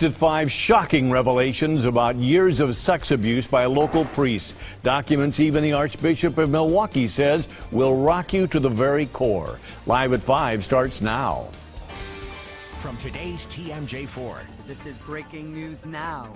At 5, shocking revelations about years of sex abuse by local priests. Documents even the Archbishop of Milwaukee says will rock you to the very core. Live at 5 starts now. From today's TMJ4. This is breaking news now.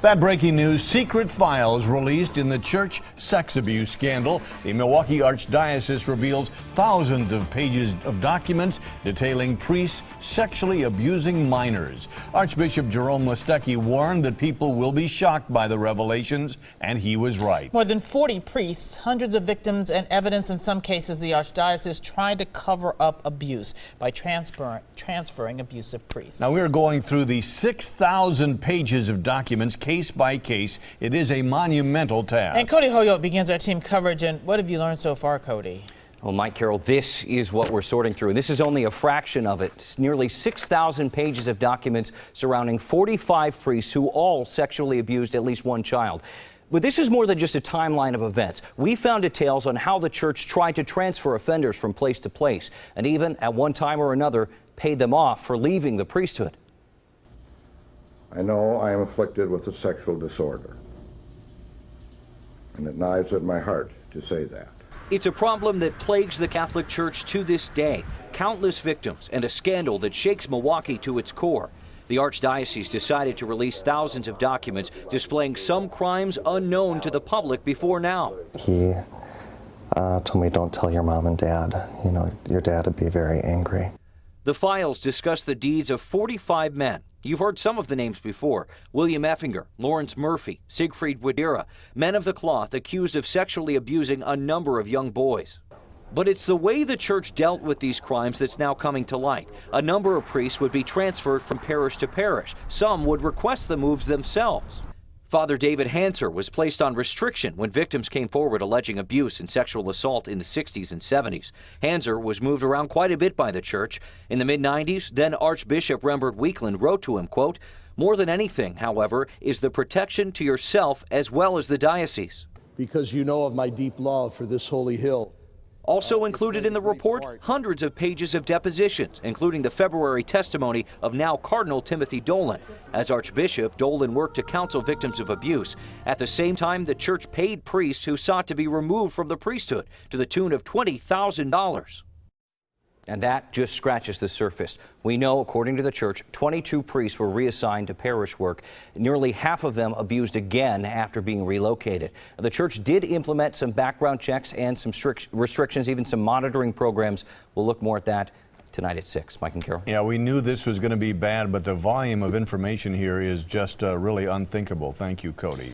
That breaking news, secret files released in the church sex abuse scandal. The Milwaukee Archdiocese reveals thousands of pages of documents detailing priests sexually abusing minors. Archbishop Jerome Mustecki warned that people will be shocked by the revelations, and he was right. More than 40 priests, hundreds of victims, and evidence in some cases the Archdiocese tried to cover up abuse by transferring abusive priests. Now, we're going through the 6,000 pages of documents case by case. It is a monumental task. And Cody Holyoke begins our team coverage. And what have you learned so far, Cody? Well, Mike Carroll, this is what we're sorting through. This is only a fraction of it. It's nearly 6,000 pages of documents surrounding 45 priests who all sexually abused at least one child. But this is more than just a timeline of events. We found details on how the church tried to transfer offenders from place to place, and even at one time or another paid them off for leaving the priesthood. I know I am afflicted with a sexual disorder, and it knives at my heart to say that. It's a problem that plagues the Catholic Church to this day. Countless victims and a scandal that shakes Milwaukee to its core. The Archdiocese decided to release thousands of documents displaying some crimes unknown to the public before now. He told me, don't tell your mom and dad. You know, your dad would be very angry. The files discuss the deeds of 45 men. You've heard some of the names before. William Effinger, Lawrence Murphy, Siegfried Wadira, men of the cloth accused of sexually abusing a number of young boys. But it's the way the church dealt with these crimes that's now coming to light. A number of priests would be transferred from parish to parish. Some would request the moves themselves. Father David Hanser was placed on restriction when victims came forward alleging abuse and sexual assault in the 60s and 70s. Hanser was moved around quite a bit by the church. In the mid-90s, then Archbishop Rembert Weekland wrote to him, quote, "More than anything, however, is the protection to yourself as well as the diocese. Because you know of my deep love for this holy hill." Also included in the report, hundreds of pages of depositions, including the February testimony of now Cardinal Timothy Dolan. As Archbishop, Dolan worked to counsel victims of abuse. At the same time, the church paid priests who sought to be removed from the priesthood to the tune of $20,000. And that just scratches the surface. We know, according to the church, 22 priests were reassigned to parish work. Nearly half of them abused again after being relocated. The church did implement some background checks and some strict restrictions, even some monitoring programs. We'll look more at that tonight at 6. Mike and Carol. Yeah, we knew this was going to be bad, but the volume of information here is just really unthinkable. Thank you, Cody.